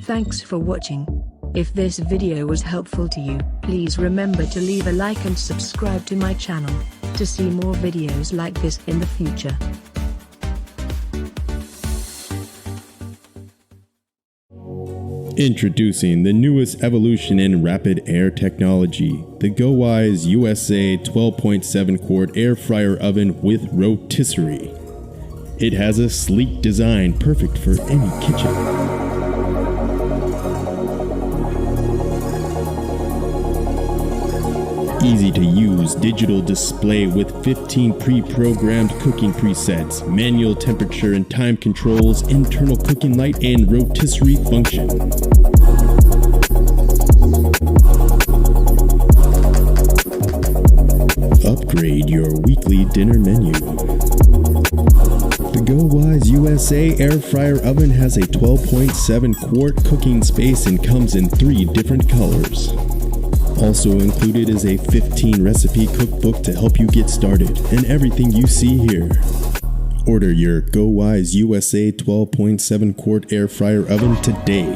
Thanks for watching. If this video was helpful to you, please remember to leave a like and subscribe to my channel to see more videos like this in the future. Introducing the newest evolution in rapid air technology, the GoWise USA 12.7 quart air fryer oven with rotisserie. It has a sleek design perfect for any kitchen. Easy to use digital display with 15 pre-programmed cooking presets, manual temperature and time controls, internal cooking light, and rotisserie function. Upgrade your weekly dinner menu. The GoWise USA air fryer oven has a 12.7 quart cooking space and comes in 3 different colors. Also included is a 15 recipe cookbook to help you get started, and everything you see here. Order your GoWise USA 12.7 quart air fryer oven today.